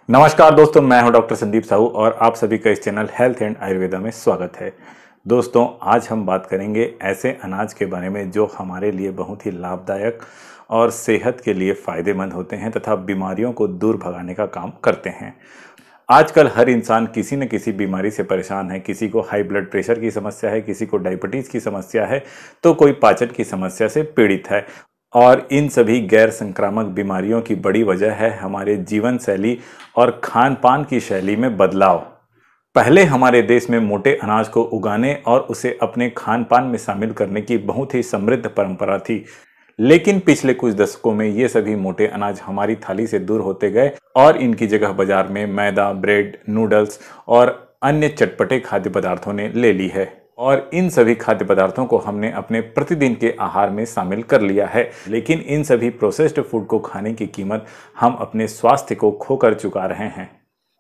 नमस्कार दोस्तों, मैं हूं डॉक्टर संदीप साहू और आप सभी का इस चैनल हेल्थ एंड आयुर्वेदा में स्वागत है। दोस्तों, आज हम बात करेंगे ऐसे अनाज के बारे में जो हमारे लिए बहुत ही लाभदायक और सेहत के लिए फ़ायदेमंद होते हैं तथा बीमारियों को दूर भगाने का काम करते हैं। आजकल हर इंसान किसी न किसी बीमारी से परेशान है। किसी को हाई ब्लड प्रेशर की समस्या है, किसी को डायबिटीज़ की समस्या है, तो कोई पाचन की समस्या से पीड़ित है। और इन सभी गैर संक्रामक बीमारियों की बड़ी वजह है हमारे जीवन शैली और खान पान की शैली में बदलाव। पहले हमारे देश में मोटे अनाज को उगाने और उसे अपने खान पान में शामिल करने की बहुत ही समृद्ध परंपरा थी। लेकिन पिछले कुछ दशकों में ये सभी मोटे अनाज हमारी थाली से दूर होते गए और इनकी जगह बाजार में मैदा, ब्रेड, नूडल्स और अन्य चटपटे खाद्य पदार्थों ने ले ली है। और इन सभी खाद्य पदार्थों को हमने अपने प्रतिदिन के आहार में शामिल कर लिया है। लेकिन इन सभी प्रोसेस्ड फूड को खाने की कीमत हम अपने स्वास्थ्य को खोकर चुका रहे हैं।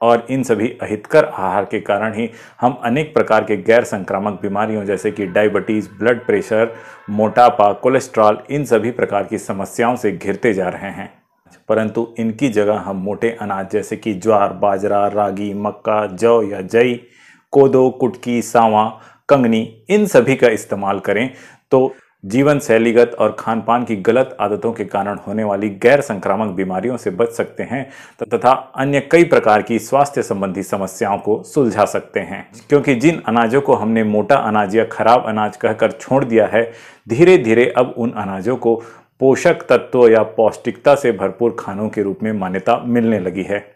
और इन सभी अहितकर आहार के कारण ही हम अनेक प्रकार के गैर संक्रामक बीमारियों जैसे कि डायबिटीज़, ब्लड प्रेशर, मोटापा, कोलेस्ट्रॉल, इन सभी प्रकार की समस्याओं से घिरते जा रहे हैं। परंतु इनकी जगह हम मोटे अनाज जैसे कि ज्वार, बाजरा, रागी, मक्का, जौ या जई, कोदो, कुटकी, सांवा, कंगनी, इन सभी का इस्तेमाल करें तो जीवन शैलीगत और खान पान की गलत आदतों के कारण होने वाली गैर संक्रामक बीमारियों से बच सकते हैं तथा अन्य कई प्रकार की स्वास्थ्य संबंधी समस्याओं को सुलझा सकते हैं। क्योंकि जिन अनाजों को हमने मोटा अनाज या खराब अनाज कहकर छोड़ दिया है, धीरे धीरे अब उन अनाजों को पोषक तत्वों या पौष्टिकता से भरपूर खानों के रूप में मान्यता मिलने लगी है।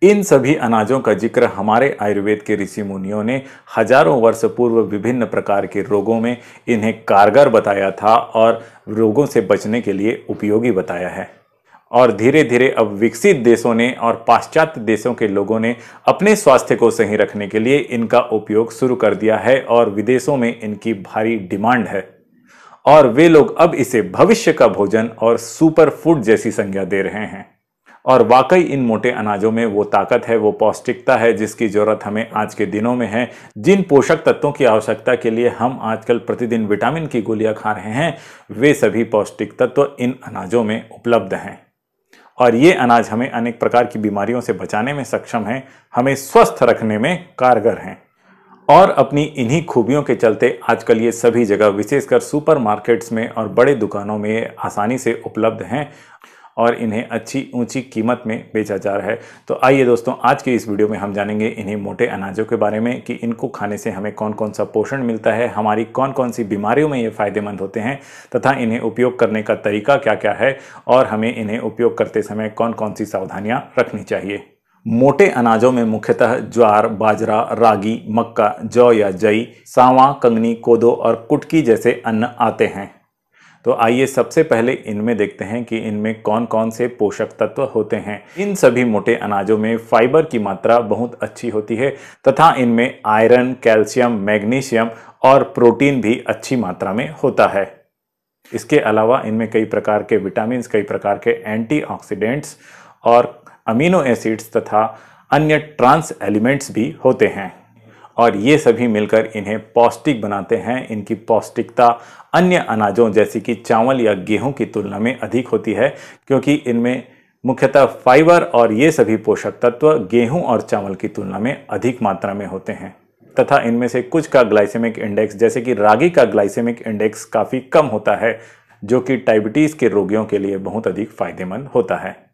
इन सभी अनाजों का जिक्र हमारे आयुर्वेद के ऋषि मुनियों ने हजारों वर्ष पूर्व विभिन्न प्रकार के रोगों में इन्हें कारगर बताया था और रोगों से बचने के लिए उपयोगी बताया है। और धीरे धीरे अब विकसित देशों ने और पाश्चात्य देशों के लोगों ने अपने स्वास्थ्य को सही रखने के लिए इनका उपयोग शुरू कर दिया है और विदेशों में इनकी भारी डिमांड है। और वे लोग अब इसे भविष्य का भोजन और सुपर फूड जैसी संज्ञा दे रहे हैं। और वाकई इन मोटे अनाजों में वो ताकत है, वो पौष्टिकता है जिसकी जरूरत हमें आज के दिनों में है। जिन पोषक तत्वों की आवश्यकता के लिए हम आजकल प्रतिदिन विटामिन की गोलियां खा रहे हैं, वे सभी पौष्टिक तत्व इन अनाजों में उपलब्ध हैं। और ये अनाज हमें अनेक प्रकार की बीमारियों से बचाने में सक्षम है, हमें स्वस्थ रखने में कारगर हैं। और अपनी इन्हीं खूबियों के चलते आजकल ये सभी जगह, विशेषकर सुपरमार्केट्स में और बड़े दुकानों में आसानी से उपलब्ध हैं और इन्हें अच्छी ऊंची कीमत में बेचा जा रहा है। तो आइए दोस्तों, आज की इस वीडियो में हम जानेंगे इन्हीं मोटे अनाजों के बारे में कि इनको खाने से हमें कौन कौन सा पोषण मिलता है, हमारी कौन कौन सी बीमारियों में ये फ़ायदेमंद होते हैं तथा इन्हें उपयोग करने का तरीका क्या क्या है और हमें इन्हें उपयोग करते समय कौन कौन सी सावधानियाँ रखनी चाहिए। मोटे अनाजों में मुख्यतः ज्वार, बाजरा, रागी, मक्का, जौ या जई, सांवा, कंगनी, कोदो और कुटकी जैसे अन्न आते हैं। तो आइए सबसे पहले इनमें देखते हैं कि इनमें कौन कौन से पोषक तत्व होते हैं। इन सभी मोटे अनाजों में फाइबर की मात्रा बहुत अच्छी होती है तथा इनमें आयरन, कैल्शियम, मैग्नीशियम और प्रोटीन भी अच्छी मात्रा में होता है। इसके अलावा इनमें कई प्रकार के विटामिन, कई प्रकार के एंटीऑक्सीडेंट्स और अमीनो एसिड्स तथा अन्य ट्रांस एलिमेंट्स भी होते हैं। और ये सभी मिलकर इन्हें पौष्टिक बनाते हैं। इनकी पौष्टिकता अन्य अनाजों जैसे कि चावल या गेहूं की तुलना में अधिक होती है, क्योंकि इनमें मुख्यतः फाइबर और ये सभी पोषक तत्व गेहूं और चावल की तुलना में अधिक मात्रा में होते हैं तथा इनमें से कुछ का ग्लाइसेमिक इंडेक्स, जैसे कि रागी का ग्लाइसेमिक इंडेक्स काफ़ी कम होता है, जो कि डायबिटीज़ के रोगियों के लिए बहुत अधिक फायदेमंद होता है।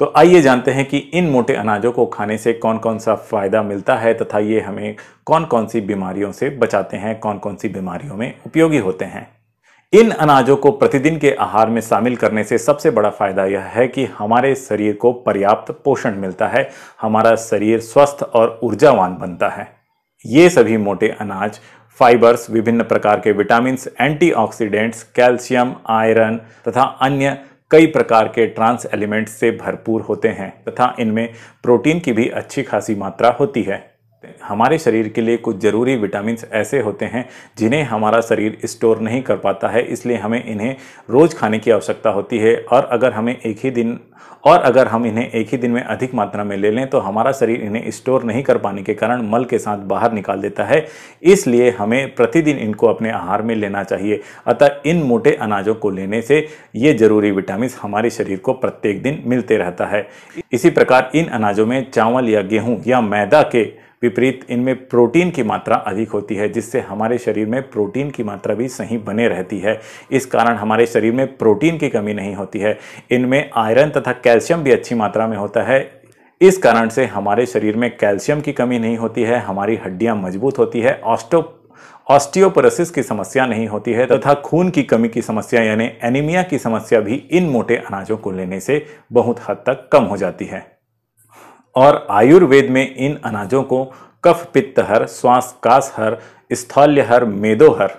तो आइए जानते हैं कि इन मोटे अनाजों को खाने से कौन कौन सा फायदा मिलता है तथा ये हमें कौन कौन सी बीमारियों से बचाते हैं, कौन कौन सी बीमारियों में उपयोगी होते हैं। इन अनाजों को प्रतिदिन के आहार में शामिल करने से सबसे बड़ा फायदा यह है कि हमारे शरीर को पर्याप्त पोषण मिलता है, हमारा शरीर स्वस्थ और ऊर्जावान बनता है। ये सभी मोटे अनाज फाइबर्स, विभिन्न प्रकार के विटामिन, एंटीऑक्सीडेंट्स, कैल्शियम, आयरन तथा अन्य कई प्रकार के ट्रांस एलिमेंट्स से भरपूर होते हैं तथा इनमें प्रोटीन की भी अच्छी खासी मात्रा होती है। हमारे शरीर के लिए कुछ ज़रूरी विटामिन्स ऐसे होते हैं जिन्हें हमारा शरीर स्टोर नहीं कर पाता है, इसलिए हमें इन्हें रोज़ खाने की आवश्यकता होती है। और अगर हम इन्हें एक ही दिन में अधिक मात्रा में ले लें तो हमारा शरीर इन्हें स्टोर नहीं कर पाने के कारण मल के साथ बाहर निकाल देता है। इसलिए हमें प्रतिदिन इनको अपने आहार में लेना चाहिए। अतः इन मोटे अनाजों को लेने से ये जरूरी विटामिन हमारे शरीर को प्रत्येक दिन मिलते रहता है। इसी प्रकार इन अनाजों में चावल या गेहूं या मैदा के विपरीत इनमें प्रोटीन की मात्रा अधिक होती है, जिससे हमारे शरीर में प्रोटीन की मात्रा भी सही बने रहती है। इस कारण हमारे शरीर में प्रोटीन की कमी नहीं होती है। इनमें आयरन तथा कैल्शियम भी अच्छी मात्रा में होता है। इस कारण से हमारे शरीर में कैल्शियम की कमी नहीं होती है, हमारी हड्डियां मजबूत होती है, ऑस्टियोपोरोसिस की समस्या नहीं होती है तथा खून की कमी की समस्या यानी एनीमिया की समस्या भी इन मोटे अनाजों को लेने से बहुत हद तक कम हो जाती है। और आयुर्वेद में इन अनाजों को कफ पित्तहर, श्वासकासहर, स्थौल्यहर, मेदोहर,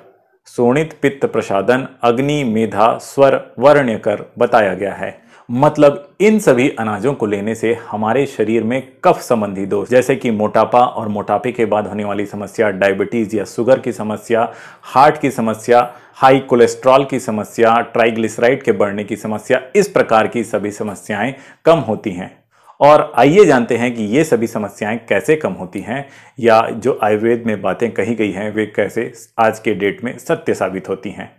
शोणित पित्त प्रसादन, अग्नि मेधा स्वर वर्ण्यकर बताया गया है। मतलब इन सभी अनाजों को लेने से हमारे शरीर में कफ संबंधी दोष जैसे कि मोटापा और मोटापे के बाद होने वाली समस्या, डायबिटीज या शुगर की समस्या, हार्ट की समस्या, हाई कोलेस्ट्रॉल की समस्या, ट्राइग्लिसराइड के बढ़ने की समस्या, इस प्रकार की सभी समस्याएं कम होती हैं। और आइए जानते हैं कि ये सभी समस्याएं कैसे कम होती हैं या जो आयुर्वेद में बातें कही गई हैं वे कैसे आज के डेट में सत्य साबित होती हैं।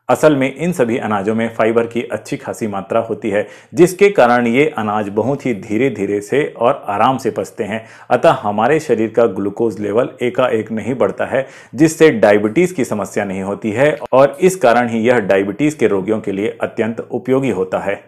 असल में इन सभी अनाजों में फाइबर की अच्छी खासी मात्रा होती है, जिसके कारण ये अनाज बहुत ही धीरे धीरे से और आराम से पचते हैं। अतः हमारे शरीर का ग्लूकोज लेवल एकाएक नहीं बढ़ता है, जिससे डायबिटीज की समस्या नहीं होती है और इस कारण ही यह डायबिटीज के रोगियों के लिए अत्यंत उपयोगी होता है।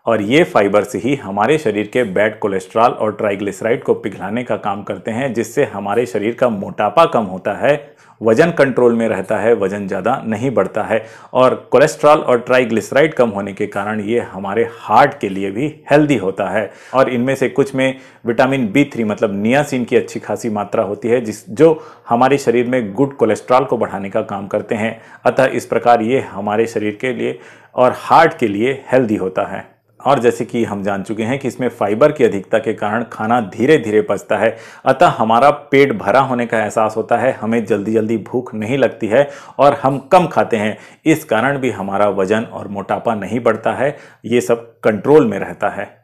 और ये फाइबर्स ही हमारे शरीर के बैड कोलेस्ट्रॉल और ट्राइग्लिसराइड को पिघलाने का काम करते हैं, जिससे हमारे शरीर का मोटापा कम होता है, वजन कंट्रोल में रहता है, वजन ज़्यादा नहीं बढ़ता है। और कोलेस्ट्रॉल और ट्राइग्लिसराइड कम होने के कारण ये हमारे हार्ट के लिए भी हेल्दी होता है। और इनमें से कुछ में विटामिन B3 मतलब नियासिन की अच्छी खासी मात्रा होती है, जो हमारे शरीर में गुड कोलेस्ट्रॉल को बढ़ाने का काम करते हैं। अतः इस प्रकार ये हमारे शरीर के लिए और हार्ट के लिए हेल्दी होता है। और जैसे कि हम जान चुके हैं कि इसमें फाइबर की अधिकता के कारण खाना धीरे धीरे पचता है, अतः हमारा पेट भरा होने का एहसास होता है, हमें जल्दी जल्दी भूख नहीं लगती है और हम कम खाते हैं। इस कारण भी हमारा वजन और मोटापा नहीं बढ़ता है, ये सब कंट्रोल में रहता है।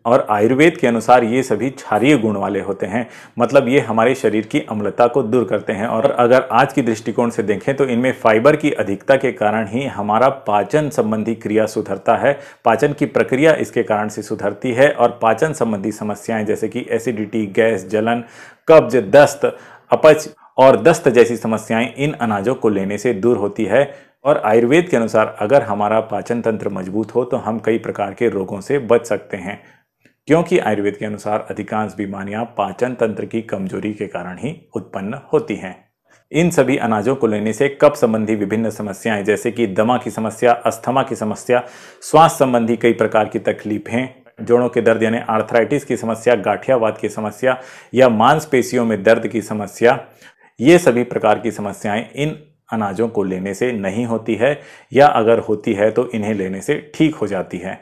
और आयुर्वेद के अनुसार ये सभी क्षारीय गुण वाले होते हैं, मतलब ये हमारे शरीर की अम्लता को दूर करते हैं। और अगर आज की दृष्टिकोण से देखें तो इनमें फाइबर की अधिकता के कारण ही हमारा पाचन संबंधी क्रिया सुधरता है, पाचन की प्रक्रिया इसके कारण से सुधरती है और पाचन संबंधी समस्याएं जैसे कि एसिडिटी, गैस, जलन, कब्ज, दस्त, अपच और दस्त जैसी समस्याएं इन अनाजों को लेने से दूर होती है। और आयुर्वेद के अनुसार अगर हमारा पाचन तंत्र मजबूत हो तो हम कई प्रकार के रोगों से बच सकते हैं, क्योंकि आयुर्वेद के अनुसार अधिकांश बीमारियां पाचन तंत्र की कमजोरी के कारण ही उत्पन्न होती हैं। इन सभी अनाजों को लेने से कफ संबंधी विभिन्न समस्याएं जैसे कि दमा की समस्या, अस्थमा की समस्या, श्वास संबंधी कई प्रकार की तकलीफें, जोड़ों के दर्द यानी आर्थराइटिस की समस्या, गांठियावाद की समस्या या मांसपेशियों में दर्द की समस्या, ये सभी प्रकार की समस्याएं इन अनाजों को लेने से नहीं होती है या अगर होती है तो इन्हें लेने से ठीक हो जाती है।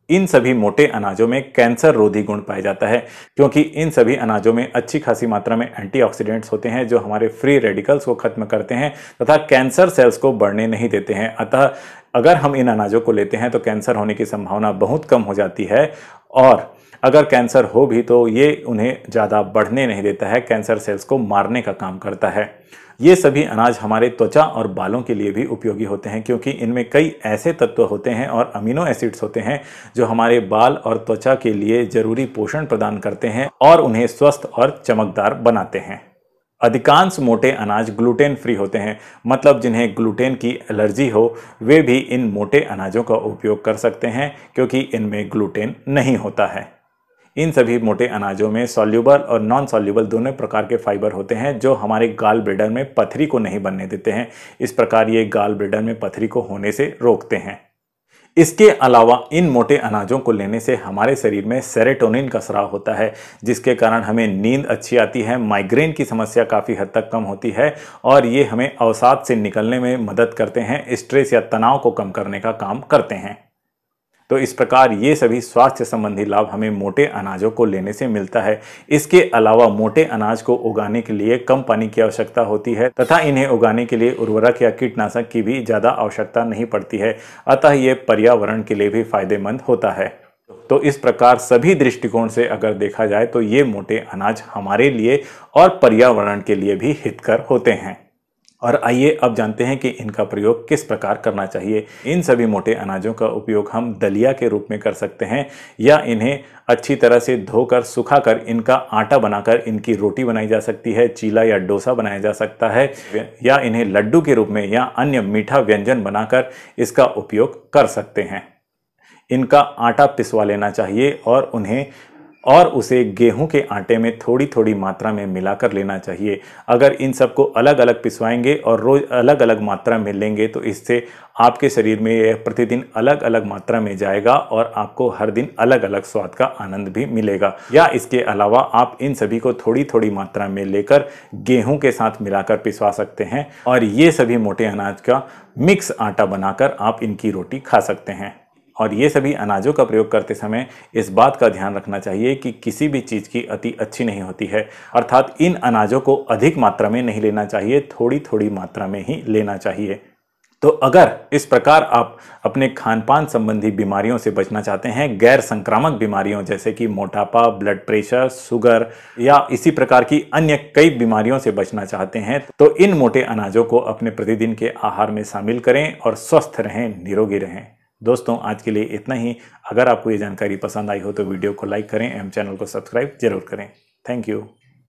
इन सभी मोटे अनाजों में कैंसर रोधी गुण पाया जाता है, क्योंकि इन सभी अनाजों में अच्छी खासी मात्रा में एंटीऑक्सीडेंट्स होते हैं जो हमारे फ्री रेडिकल्स को खत्म करते हैं तथा कैंसर सेल्स को बढ़ने नहीं देते हैं। अतः अगर हम इन अनाजों को लेते हैं तो कैंसर होने की संभावना बहुत कम हो जाती है, और अगर कैंसर हो भी तो ये उन्हें ज़्यादा बढ़ने नहीं देता है, कैंसर सेल्स को मारने का काम करता है। ये सभी अनाज हमारे त्वचा और बालों के लिए भी उपयोगी होते हैं, क्योंकि इनमें कई ऐसे तत्व होते हैं और अमीनो एसिड्स होते हैं जो हमारे बाल और त्वचा के लिए जरूरी पोषण प्रदान करते हैं और उन्हें स्वस्थ और चमकदार बनाते हैं। अधिकांश मोटे अनाज ग्लूटेन फ्री होते हैं, मतलब जिन्हें ग्लूटेन की एलर्जी हो वे भी इन मोटे अनाजों का उपयोग कर सकते हैं, क्योंकि इनमें ग्लूटेन नहीं होता है। इन सभी मोटे अनाजों में सॉल्युबल और नॉन सॉल्युबल दोनों प्रकार के फाइबर होते हैं जो हमारे गाल ब्लैडर में पथरी को नहीं बनने देते हैं। इस प्रकार ये गाल ब्लैडर में पथरी को होने से रोकते हैं। इसके अलावा इन मोटे अनाजों को लेने से हमारे शरीर में सेरोटोनिन का स्राव होता है, जिसके कारण हमें नींद अच्छी आती है, माइग्रेन की समस्या काफ़ी हद तक कम होती है और ये हमें अवसाद से निकलने में मदद करते हैं, स्ट्रेस या तनाव को कम करने का काम करते हैं। तो इस प्रकार ये सभी स्वास्थ्य संबंधी लाभ हमें मोटे अनाजों को लेने से मिलता है। इसके अलावा मोटे अनाज को उगाने के लिए कम पानी की आवश्यकता होती है तथा इन्हें उगाने के लिए उर्वरक या कीटनाशक की भी ज़्यादा आवश्यकता नहीं पड़ती है, अतः ये पर्यावरण के लिए भी फायदेमंद होता है। तो इस प्रकार सभी दृष्टिकोण से अगर देखा जाए तो ये मोटे अनाज हमारे लिए और पर्यावरण के लिए भी हितकर होते हैं। और आइए अब जानते हैं कि इनका प्रयोग किस प्रकार करना चाहिए। इन सभी मोटे अनाजों का उपयोग हम दलिया के रूप में कर सकते हैं या इन्हें अच्छी तरह से धोकर सुखाकर इनका आटा बनाकर इनकी रोटी बनाई जा सकती है, चीला या डोसा बनाया जा सकता है या इन्हें लड्डू के रूप में या अन्य मीठा व्यंजन बनाकर इसका उपयोग कर सकते हैं। इनका आटा पिसवा लेना चाहिए और उसे गेहूं के आटे में थोड़ी थोड़ी मात्रा में मिलाकर लेना चाहिए। अगर इन सबको अलग अलग पिसवाएंगे और रोज अलग अलग मात्रा में लेंगे तो इससे आपके शरीर में यह प्रतिदिन अलग अलग मात्रा में जाएगा और आपको हर दिन अलग अलग स्वाद का आनंद भी मिलेगा। या इसके अलावा आप इन सभी को थोड़ी थोड़ी मात्रा में लेकर गेहूं के साथ मिलाकर पिसवा सकते हैं और ये सभी मोटे अनाज का मिक्स आटा बनाकर आप इनकी रोटी खा सकते हैं। और ये सभी अनाजों का प्रयोग करते समय इस बात का ध्यान रखना चाहिए कि किसी भी चीज़ की अति अच्छी नहीं होती है, अर्थात इन अनाजों को अधिक मात्रा में नहीं लेना चाहिए, थोड़ी थोड़ी मात्रा में ही लेना चाहिए। तो अगर इस प्रकार आप अपने खान पान संबंधी बीमारियों से बचना चाहते हैं, गैर संक्रामक बीमारियों जैसे कि मोटापा, ब्लड प्रेशर, शुगर या इसी प्रकार की अन्य कई बीमारियों से बचना चाहते हैं, तो इन मोटे अनाजों को अपने प्रतिदिन के आहार में शामिल करें और स्वस्थ रहें, निरोगी रहें। दोस्तों, आज के लिए इतना ही। अगर आपको ये जानकारी पसंद आई हो तो वीडियो को लाइक करें एवं चैनल को सब्सक्राइब जरूर करें। Thank you.